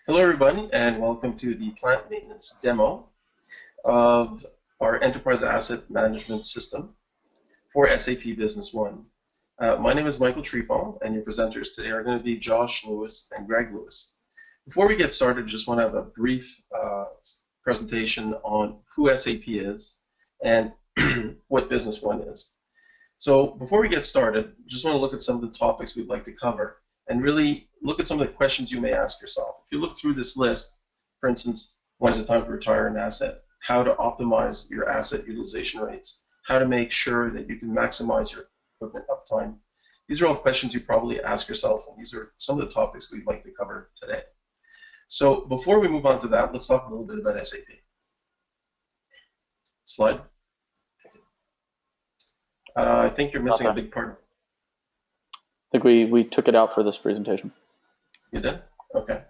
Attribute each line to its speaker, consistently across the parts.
Speaker 1: Hello everybody and welcome to the plant maintenance demo of our enterprise asset management system for SAP Business One. My name is Michael Trefall and your presenters today are going to be Josh Lewis and Greg Lewis. Before we get started, I just want to have a brief presentation on who SAP is and what Business One is. So before we get started, just want to look at some of the topics we'd like to cover and really look at some of the questions you may ask yourself. If you look through this list, for instance, when is it time to retire an asset, how to optimize your asset utilization rates, how to make sure that you can maximize your equipment uptime. These are all questions you probably ask yourself, and these are some of the topics we'd like to cover today. So before we move on to that, let's talk a little bit about SAP. Slide. I think you're missing a big part.
Speaker 2: I think we took it out for this presentation.
Speaker 1: You did? Okay.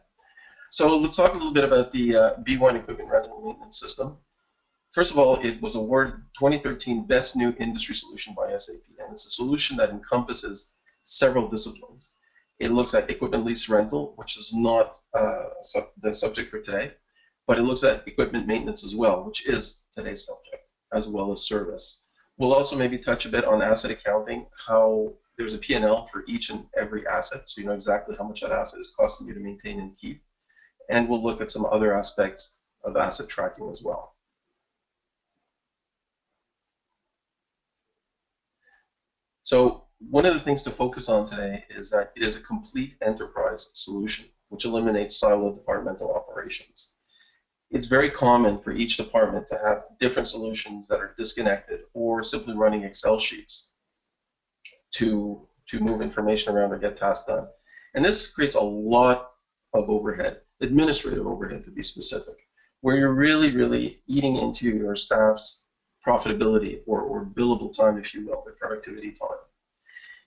Speaker 1: So let's talk a little bit about the B1 equipment rental and maintenance system. First of all, it was awarded 2013 Best New Industry Solution by SAP, and it's a solution that encompasses several disciplines. It looks at equipment lease rental, which is not the subject for today, but it looks at equipment maintenance as well, which is today's subject, as well as service. We'll also maybe touch a bit on asset accounting, how there's a P&L for each and every asset, so you know exactly how much that asset is costing you to maintain and keep. And we'll look at some other aspects of asset tracking as well. So one of the things to focus on today is that it is a complete enterprise solution, which eliminates siloed departmental operations. It's very common for each department to have different solutions that are disconnected or simply running Excel sheets to move information around or get tasks done. And this creates a lot of overhead, administrative overhead to be specific, where you're really eating into your staff's profitability or billable time, if you will, their productivity time.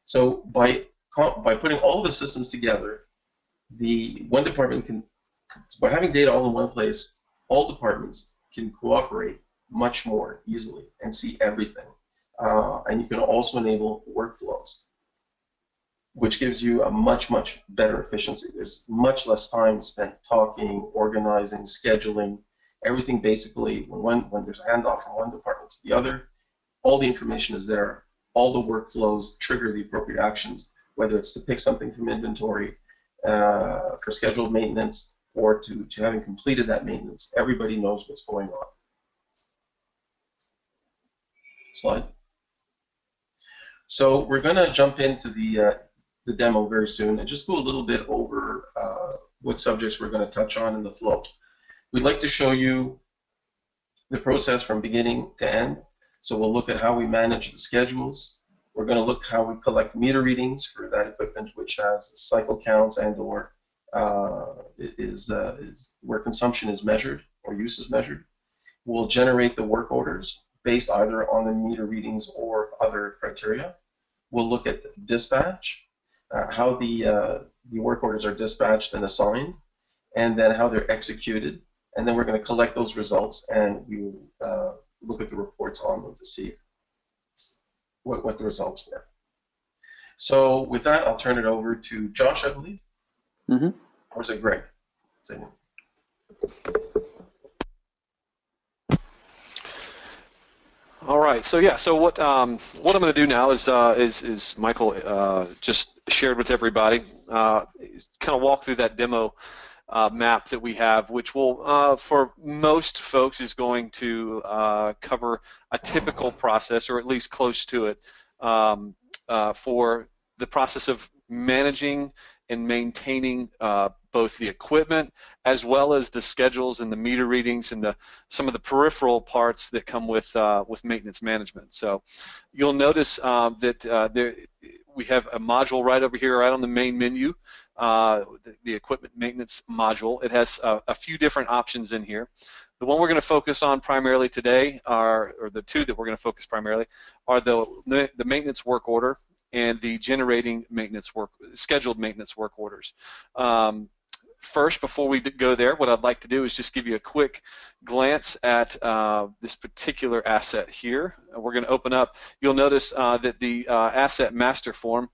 Speaker 1: So by putting all of the systems together, the one department can, by having data all in one place, all departments can cooperate much more easily and see everything. And you can also enable workflows, which gives you a much better efficiency. There's much less time spent talking, organizing, scheduling, everything basically. When there's a handoff from one department to the other, all the information is there. All the workflows trigger the appropriate actions, whether it's to pick something from inventory for scheduled maintenance, or to having completed that maintenance. Everybody knows what's going on. Slide. So we're going to jump into the demo very soon and just go a little bit over what subjects we're going to touch on in the flow. We'd like to show you the process from beginning to end. So we'll look at how we manage the schedules. We're going to look how we collect meter readings for that equipment which has cycle counts and or is where consumption is measured or use is measured. We'll generate the work orders based either on the meter readings or other criteria. We'll look at dispatch, how the work orders are dispatched and assigned, and then how they're executed. And then we're going to collect those results, and we will look at the reports on them to see what the results were. So with that, I'll turn it over to Josh, I believe.
Speaker 2: Mm-hmm.
Speaker 1: Or is it Greg?
Speaker 3: All right. So yeah. So what I'm going to do now is Michael just shared with everybody, kind of walk through that demo map that we have, which will, for most folks, is going to cover a typical process, or at least close to it, for the process of managing and maintaining both the equipment as well as the schedules and the meter readings and some of the peripheral parts that come with maintenance management. So you'll notice that we have a module right over here, right on the main menu, the equipment maintenance module. It has a few different options in here. The one we're going to focus on primarily today, or the two that we're going to focus primarily, are the maintenance work order and the generating maintenance scheduled maintenance work orders. First, before we go there, what I'd like to do is just give you a quick glance at this particular asset here. We're going to open up. You'll notice that the asset master form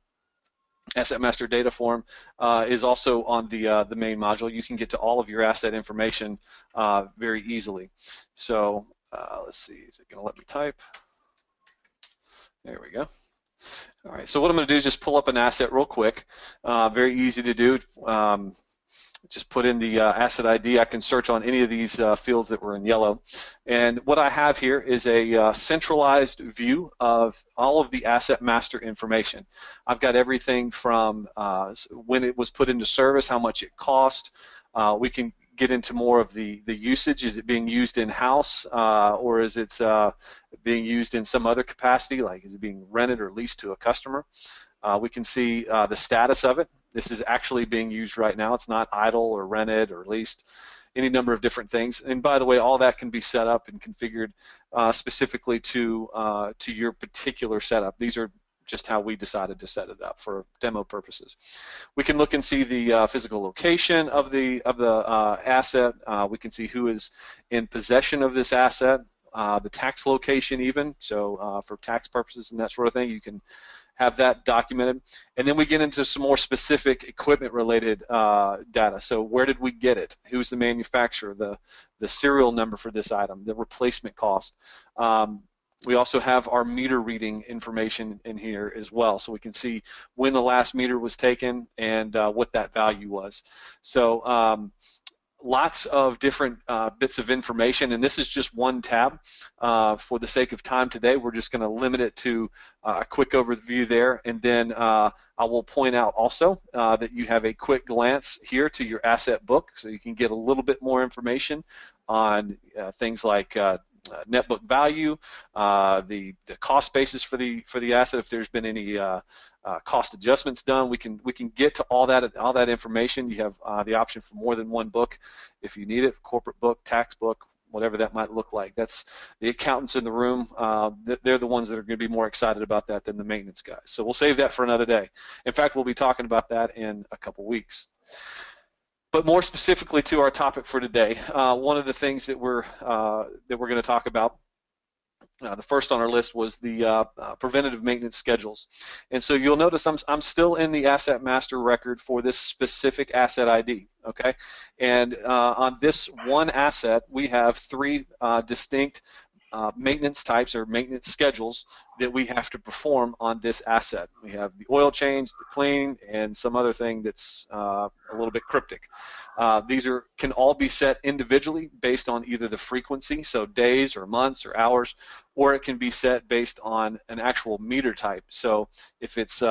Speaker 3: Asset Master Data Form is also on the main module. You can get to all of your asset information very easily. So let's see, is it going to let me type? There we go. All right, so what I'm going to do is just pull up an asset real quick. Very easy to do. Just put in the asset ID. I can search on any of these fields that were in yellow. And what I have here is a centralized view of all of the asset master information. I've got everything from when it was put into service, how much it cost. We can get into more of the usage. Is it being used in-house, or is it being used in some other capacity, like is it being rented or leased to a customer? We can see the status of it. This is actually being used right now. It's not idle or rented or leased, any number of different things. And by the way, all that can be set up and configured specifically to your particular setup. These are just how we decided to set it up for demo purposes. We can look and see the physical location of the asset. We can see who is in possession of this asset, the tax location even. So for tax purposes and that sort of thing, you can have that documented. And then we get into some more specific equipment related data. So where did we get it? Who's the manufacturer? The serial number for this item, the replacement cost. We also have our meter reading information in here as well, so we can see when the last meter was taken and what that value was. So lots of different bits of information, and this is just one tab. For the sake of time today, we're just going to limit it to a quick overview there, and then I will point out also that you have a quick glance here to your asset book, so you can get a little bit more information on things like net book value, the cost basis for the asset. If there's been any cost adjustments done, we can get to all that information. You have the option for more than one book if you need it, corporate book, tax book, whatever that might look like. That's the accountants in the room. They're the ones that are going to be more excited about that than the maintenance guys. So we'll save that for another day. In fact, we'll be talking about that in a couple weeks. But more specifically to our topic for today, one of the things that we're going to talk about, the first on our list was the preventative maintenance schedules. And so you'll notice I'm still in the asset master record for this specific asset ID, okay? And on this one asset, we have three distinct maintenance types or maintenance schedules that we have to perform on this asset. We have the oil change, the clean, and some other thing that's a little bit cryptic. These can all be set individually based on either the frequency, so days or months or hours, or it can be set based on an actual meter type. So if it's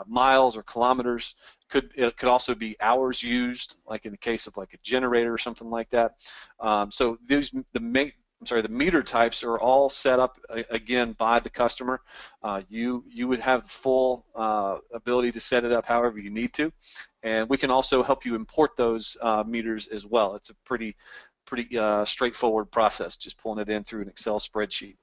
Speaker 3: miles or kilometers, it could also be hours used, like in the case of like a generator or something like that. So the meter types are all set up again by the customer. You would have full ability to set it up however you need to, and we can also help you import those meters as well. It's a pretty straightforward process, just pulling it in through an Excel spreadsheet.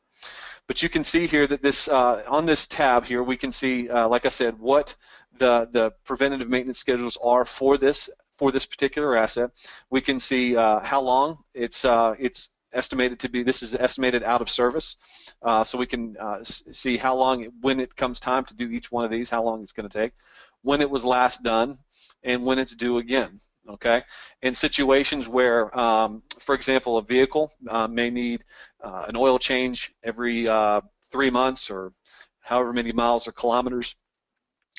Speaker 3: But you can see here that this on this tab here, we can see, like I said, what the preventative maintenance schedules are for this particular asset. We can see how long it's estimated to be. This is estimated out of service, so we can see how long, when it comes time to do each one of these, how long it's going to take, when it was last done, and when it's due again. Okay, in situations where, for example, a vehicle may need an oil change every 3 months or however many miles or kilometers,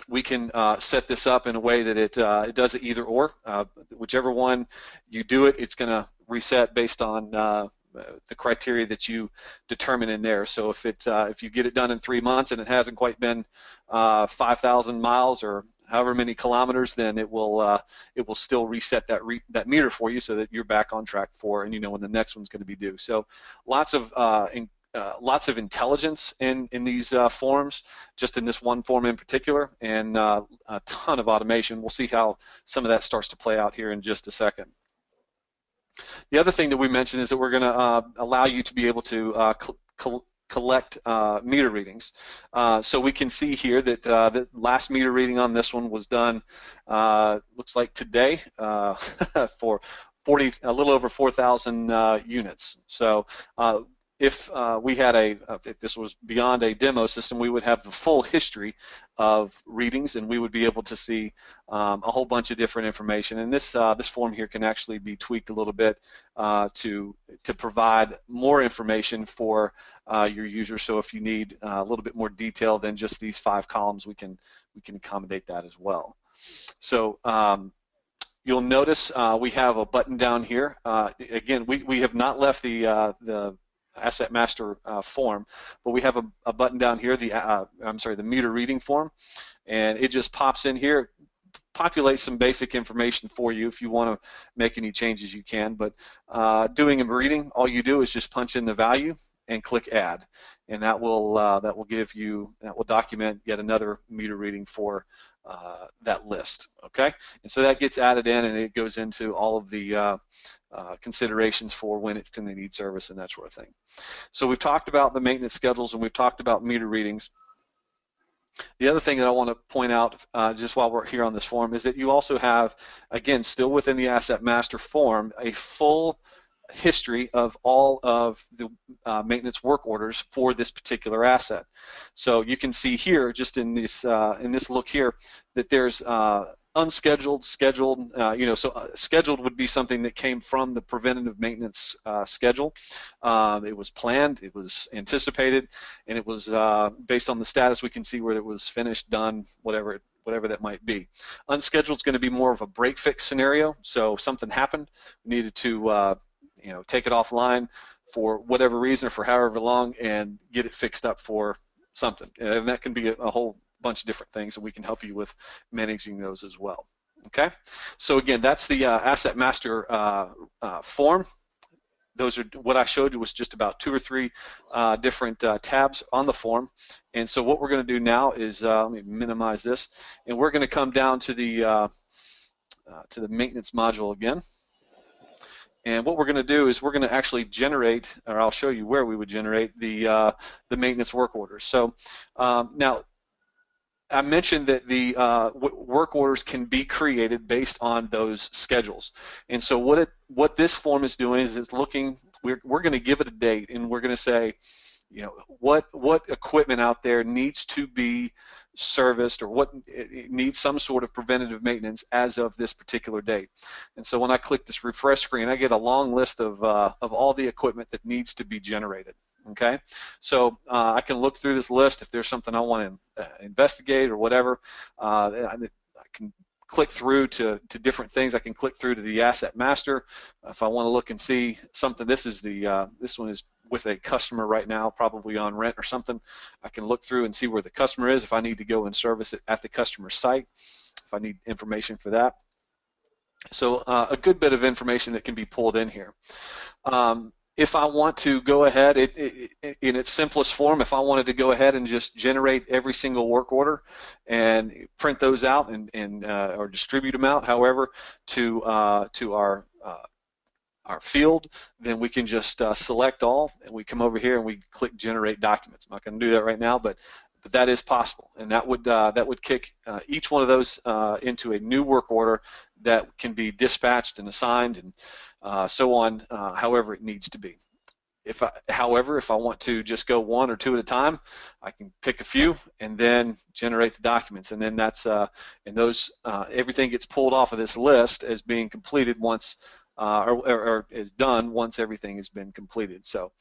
Speaker 3: we can set this up in a way that it does it either or. Whichever one you do it, it's going to reset based on the criteria that you determine in there. So if you get it done in 3 months and it hasn't quite been 5,000 miles or however many kilometers, then it will still reset that meter for you so that you're back on track and you know when the next one's going to be due. So lots of intelligence in these forms, just in this one form in particular, and a ton of automation. We'll see how some of that starts to play out here in just a second. The other thing that we mentioned is that we're going to allow you to be able to collect meter readings. So we can see here that the last meter reading on this one was done, looks like today, for a little over 4,000 units. So if we had if this was beyond a demo system, we would have the full history of readings, and we would be able to see a whole bunch of different information. And this form here can actually be tweaked a little bit to provide more information for your users. So if you need a little bit more detail than just these 5 columns, we can accommodate that as well. So you'll notice we have a button down here. Again, we have not left the Asset Master form, but we have a button down here, the meter reading form, and it just pops in here, populates some basic information for you. If you want to make any changes, you can, but doing a reading, all you do is just punch in the value and click add, and that will document yet another meter reading for that list. Okay, and so that gets added in, and it goes into all of the considerations for when it's going to need service and that sort of thing. So we've talked about the maintenance schedules, and we've talked about meter readings. The other thing that I want to point out just while we're here on this form is that you also have, again, still within the Asset Master form, a full history of all of the maintenance work orders for this particular asset. So you can see here, just in this look here, that there's unscheduled, scheduled. Scheduled would be something that came from the preventative maintenance schedule. It was planned, it was anticipated, and it was based on the status. We can see where it was finished, done, whatever that might be. Unscheduled is going to be more of a break fix scenario. So something happened, we needed to take it offline for whatever reason or for however long and get it fixed up for something. And that can be a whole bunch of different things, and we can help you with managing those as well. Okay, so again, that's the Asset Master form. Those are what I showed you was just about 2 or 3 different tabs on the form. And so what we're going to do now is let me minimize this, and we're going to come down to the maintenance module again. And what we're going to do is we're going to actually generate, or I'll show you where we would generate the maintenance work orders. So now, I mentioned that the work orders can be created based on those schedules. And so what this form is doing is it's looking, we're going to give it a date, and we're going to say, what equipment out there needs to be serviced, or what it needs some sort of preventative maintenance as of this particular date. And so when I click this refresh screen, I get a long list of all the equipment that needs to be generated. Okay, so I can look through this list. If there's something I want to investigate or whatever, I can click through to different things. I can click through to the Asset Master. If I want to look and see something, this one is with a customer right now, probably on rent or something. I can look through and see where the customer is if I need to go and service it at the customer site, if I need information for that. So a good bit of information that can be pulled in here. If I want to go ahead, in its simplest form, if I wanted to go ahead and just generate every single work order and print those out or distribute them out, however, to our field, then we can just select all, and we come over here and we click Generate Documents. I'm not going to do that right now, but that is possible, and that would kick each one of those into a new work order that can be dispatched and assigned and so on, however it needs to be. However, if I want to just go 1 or 2 at a time, I can pick a few and then generate the documents, and then that's everything gets pulled off of this list as being completed once. Or is done once everything has been completed. So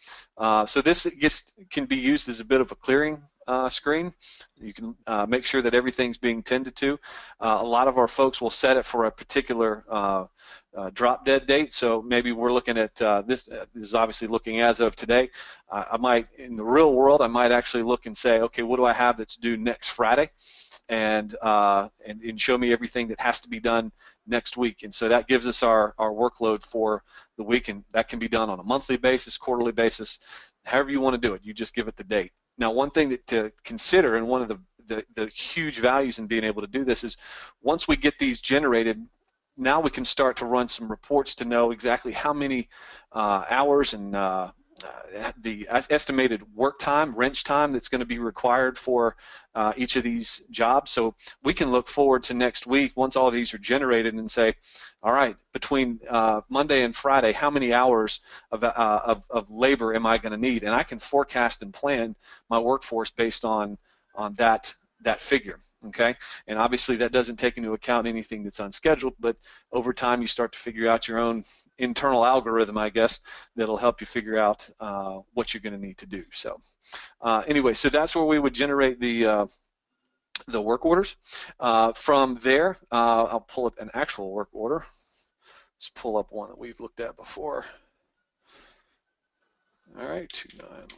Speaker 3: this can be used as a bit of a clearing screen. You can make sure that everything's being tended to. A lot of our folks will set it for a particular drop dead date. So maybe we're looking at this is obviously looking as of today. I might, in the real world, I might actually look and say, okay, what do I have that's due next Friday? And show me everything that has to be done next week. And so that gives us our workload for the week, and that can be done on a monthly basis, quarterly basis, however you want to do it. You just give it the date. Now, one thing to consider, and one of the huge values in being able to do this, is once we get these generated, now we can start to run some reports to know exactly how many hours and the estimated work time, wrench time that's going to be required for each of these jobs. So we can look forward to next week once all of these are generated and say, all right, between Monday and Friday, how many hours of labor am I going to need? And I can forecast and plan my workforce based on that figure. Okay, and obviously that doesn't take into account anything that's unscheduled, but over time you start to figure out your own internal algorithm, I guess, that'll help you figure out what you're going to need to do. So anyway, so that's where we would generate the work orders. From there, I'll pull up an actual work order. Let's pull up one that we've looked at before. All right, 29.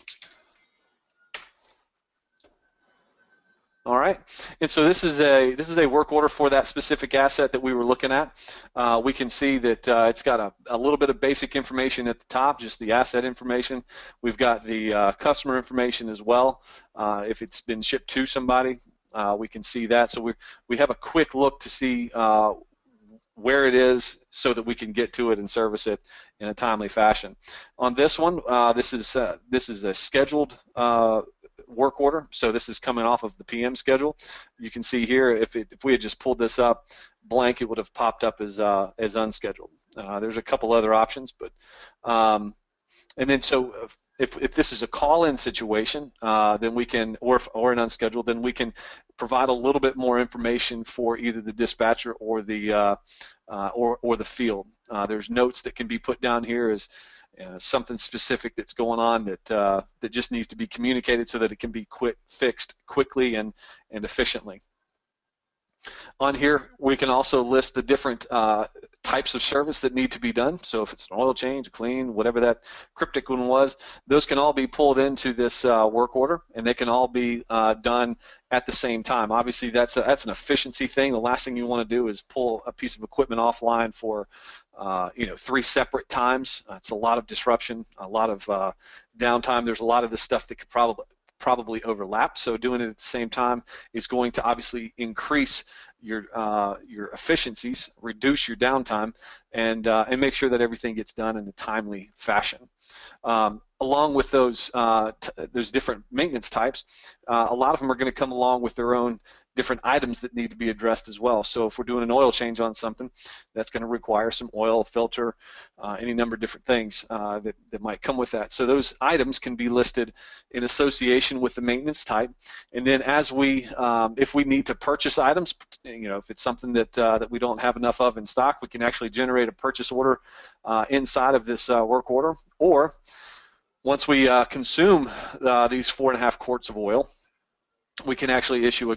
Speaker 3: All right, and so this is a work order for that specific asset that we were looking at. We can see that it's got a little bit of basic information at the top, just the asset information. We've got the customer information as well. If it's been shipped to somebody, we can see that. So we have a quick look to see where it is so that we can get to it and service it in a timely fashion. On this one, this is a scheduled work order, so this is coming off of the PM schedule. You can see here, if we had just pulled this up blank, it would have popped up as unscheduled. There's a couple other options, but and then so if this is a call-in situation, then we can, or an unscheduled, then we can provide a little bit more information for either the dispatcher or the field. There's notes that can be put down here as something specific that's going on that just needs to be communicated so that it can be fixed quickly and efficiently. On here, we can also list the different types of service that need to be done. So if it's an oil change, a clean, whatever that cryptic one was, those can all be pulled into this work order, and they can all be done at the same time. Obviously, that's an efficiency thing. The last thing you want to do is pull a piece of equipment offline for 3 separate times. It's a lot of disruption, a lot of downtime. There's a lot of this stuff that could probably overlap, so doing it at the same time is going to obviously increase your efficiencies, reduce your downtime, and make sure that everything gets done in a timely fashion. Along with those different maintenance types, a lot of them are going to come along with their own different items that need to be addressed as well. So if we're doing an oil change on something, that's going to require some oil, filter, any number of different things that might come with that. So those items can be listed in association with the maintenance type. And then as if we need to purchase items, if it's something that we don't have enough of in stock, we can actually generate a purchase order inside of this work order. Or once we consume these 4.5 quarts of oil, we can actually issue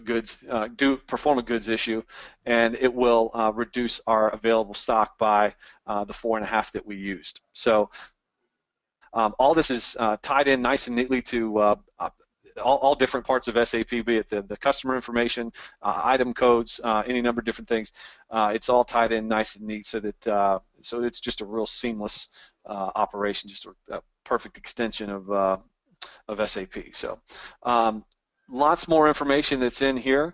Speaker 3: perform a goods issue, and it will reduce our available stock by the 4.5 that we used. So all this is tied in nice and neatly to all different parts of SAP, be it the customer information, item codes, any number of different things. It's all tied in nice and neat so that so it's just a real seamless operation, just a perfect extension of SAP. So. Lots more information that's in here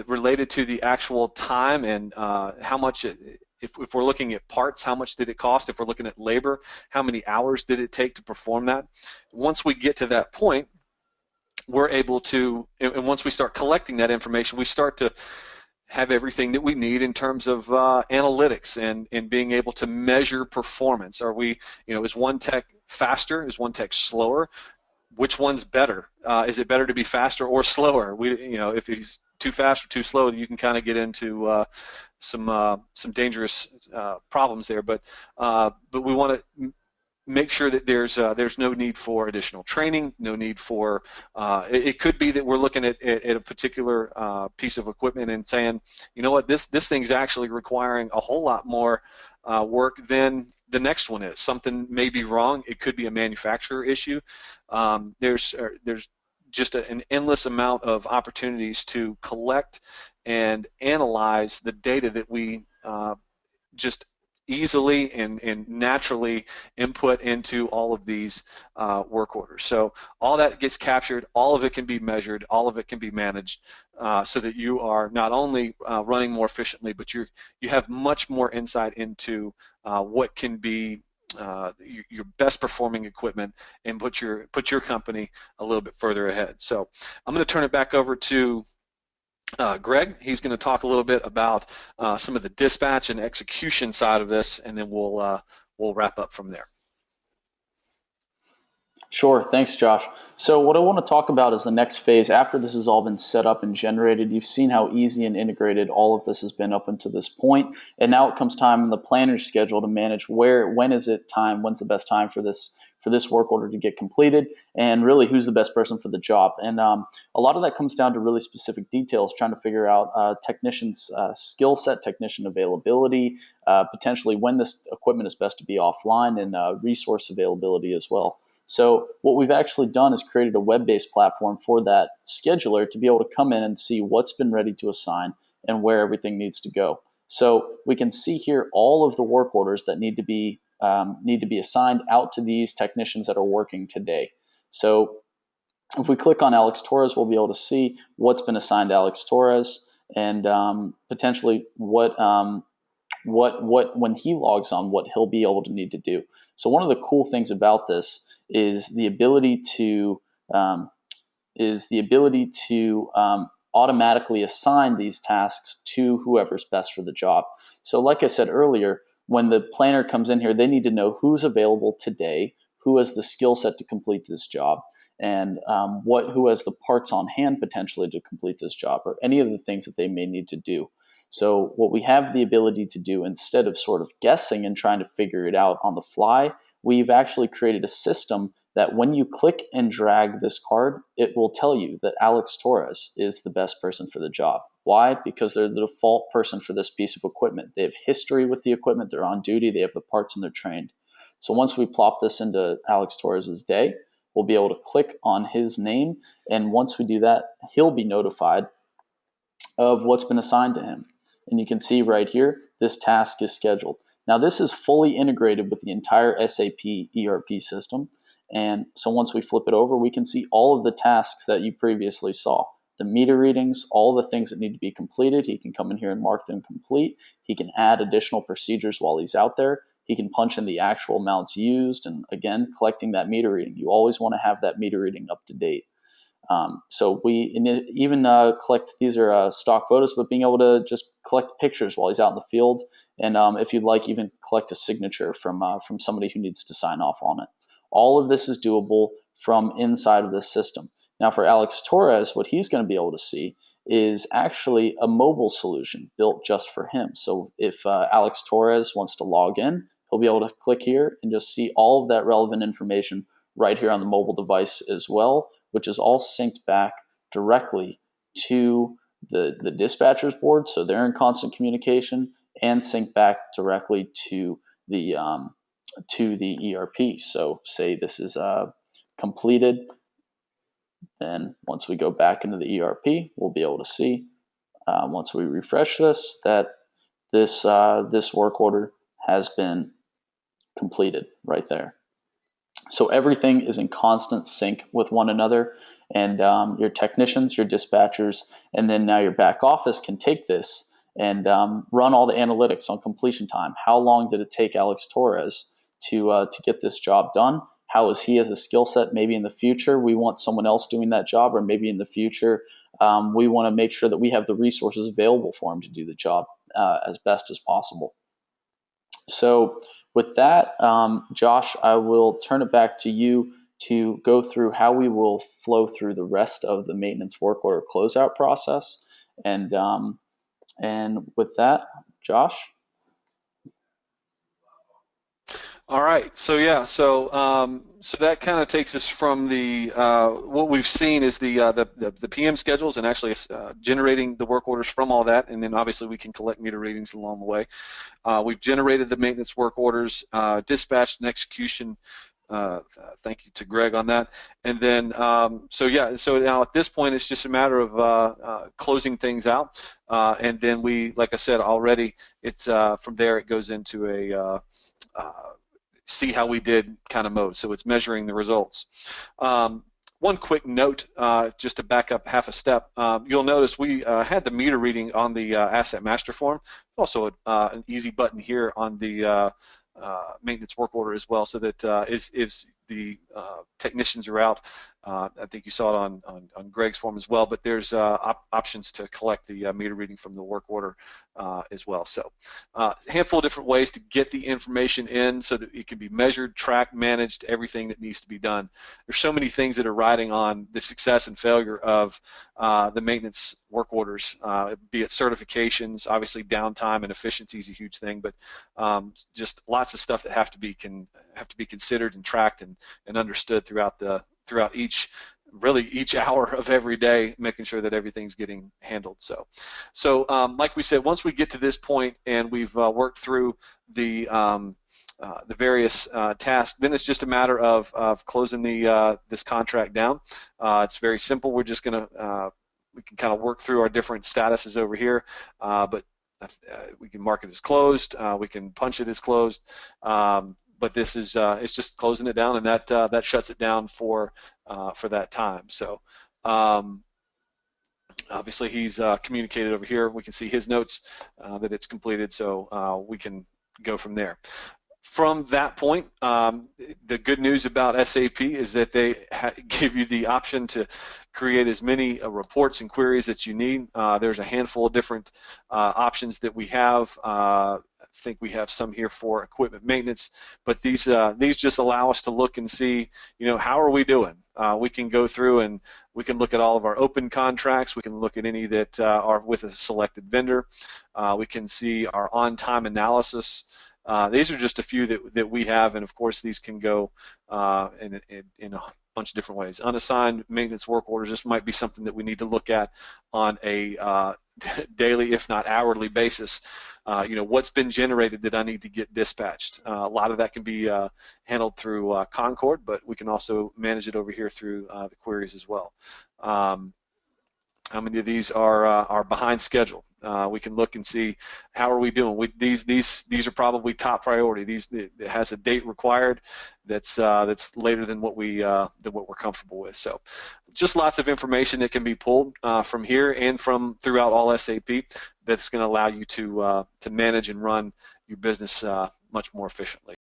Speaker 3: related to the actual time and how much, if we're looking at parts, how much did it cost? If we're looking at labor, how many hours did it take to perform that? Once we get to that point, we're able to, and once we start collecting that information, we start to have everything that we need in terms of analytics and being able to measure performance. Are we, is one tech faster? Is one tech slower? Which one's better? Is it better to be faster or slower? If he's too fast or too slow, you can kind of get into some dangerous problems there. But we want to make sure that there's no need for additional training, no need for. It could be that we're looking at a particular piece of equipment and saying, you know what, this thing's actually requiring a whole lot more work than the next one is. Something may be wrong. It could be a manufacturer issue. There's just an endless amount of opportunities to collect and analyze the data that we just easily and naturally input into all of these work orders. So all that gets captured, all of it can be measured, all of it can be managed so that you are not only running more efficiently, but you have much more insight into what can be your best performing equipment and put your company a little bit further ahead. So I'm going to turn it back over to Greg. He's going to talk a little bit about some of the dispatch and execution side of this, and then we'll wrap up from there.
Speaker 2: Sure, thanks, Josh. So what I want to talk about is the next phase after this has all been set up and generated. You've seen how easy and integrated all of this has been up until this point, and now it comes time in the planner's schedule to manage when is it time, when's the best time for this work order to get completed, and really who's the best person for the job. And a lot of that comes down to really specific details, trying to figure out technicians' skill set, technician availability, potentially when this equipment is best to be offline, and resource availability as well. So what we've actually done is created a web-based platform for that scheduler to be able to come in and see what's been ready to assign and where everything needs to go. So we can see here all of the work orders that need to be assigned out to these technicians that are working today. So if we click on Alex Torres, we'll be able to see what's been assigned to Alex Torres and potentially what when he logs on, what he'll be able to need to do. So one of the cool things about this is the ability to automatically assign these tasks to whoever's best for the job. So like I said earlier, when the planner comes in here, they need to know who's available today, who has the skill set to complete this job, and who has the parts on hand potentially to complete this job, or any of the things that they may need to do. So what we have the ability to do, instead of sort of guessing and trying to figure it out on the fly, we've actually created a system that when you click and drag this card, it will tell you that Alex Torres is the best person for the job. Why? Because they're the default person for this piece of equipment. They have history with the equipment, they're on duty, they have the parts, and they're trained. So once we plop this into Alex Torres's day, we'll be able to click on his name, and once we do that, he'll be notified of what's been assigned to him. And you can see right here, this task is scheduled. Now this is fully integrated with the entire SAP ERP system. And so once we flip it over, we can see all of the tasks that you previously saw. The meter readings, all the things that need to be completed. He can come in here and mark them complete. He can add additional procedures while he's out there. He can punch in the actual amounts used, and again, collecting that meter reading. You always want to have that meter reading up to date. So we even collect, these are stock photos, but being able to just collect pictures while he's out in the field, and if you'd like, even collect a signature from somebody who needs to sign off on it. All of this is doable from inside of this system. Now for Alex Torres, what he's going to be able to see is actually a mobile solution built just for him. So if Alex Torres wants to log in, he'll be able to click here and just see all of that relevant information right here on the mobile device as well, which is all synced back directly to the dispatcher's board, so they're in constant communication, and synced back directly to the ERP. So say this is completed, then once we go back into the ERP, we'll be able to see once we refresh this that this work order has been completed right there. So everything is in constant sync with one another, and your technicians, your dispatchers, and then now your back office can take this and run all the analytics on completion time. How long did it take Alex Torres to get this job done? How is he as a skill set? Maybe in the future we want someone else doing that job, or maybe in the future we want to make sure that we have the resources available for him to do the job as best as possible. So with that, Josh, I will turn it back to you to go through how we will flow through the rest of the maintenance work order closeout process. And with that, Josh.
Speaker 3: All right. So yeah. So that kind of takes us from the what we've seen is the PM schedules and actually generating the work orders from all that, and then obviously we can collect meter readings along the way. We've generated the maintenance work orders, dispatched and execution. Thank you to Greg on that. And then so yeah. So now at this point it's just a matter of closing things out, and then we, like I said already, it's from there it goes into a see how we did kind of mode. So it's measuring the results. One quick note, just to back up half a step, you'll notice we had the meter reading on the asset master form. Also an easy button here on the maintenance work order as well, so that if the technicians are out, I think you saw it on Greg's form as well, but there's options to collect the meter reading from the work order as well. So a handful of different ways to get the information in so that it can be measured, tracked, managed, everything that needs to be done. There's so many things that are riding on the success and failure of the maintenance work orders, be it certifications, obviously downtime and efficiency is a huge thing, but just lots of stuff that have to be considered and tracked and understood throughout each hour of every day, making sure that everything's getting handled. So like we said, once we get to this point and we've worked through the various tasks, then it's just a matter of closing this contract down. It's very simple. We're just gonna we can kind of work through our different statuses over here, but we can mark it as closed. We can punch it as closed. But this is it's just closing it down, and that shuts it down for that time. So obviously he's communicated over here. We can see his notes that it's completed, so we can go from there. From that point, the good news about SAP is that they give you the option to create as many reports and queries that you need. There's a handful of different options that we have. I think we have some here for equipment maintenance, but these just allow us to look and see, how are we doing? We can go through and we can look at all of our open contracts. We can look at any that are with a selected vendor. We can see our on-time analysis. These are just a few that we have, and of course these can go in a bunch of different ways. Unassigned maintenance work orders, this might be something that we need to look at on a daily, if not hourly basis. What's been generated that I need to get dispatched. A lot of that can be handled through Concord, but we can also manage it over here through the queries as well. How many of these are behind schedule? We can look and see how are we doing. These are probably top priority. It has a date required that's later than what we're comfortable with. So just lots of information that can be pulled from here and from throughout all SAP that's going to allow you to manage and run your business much more efficiently.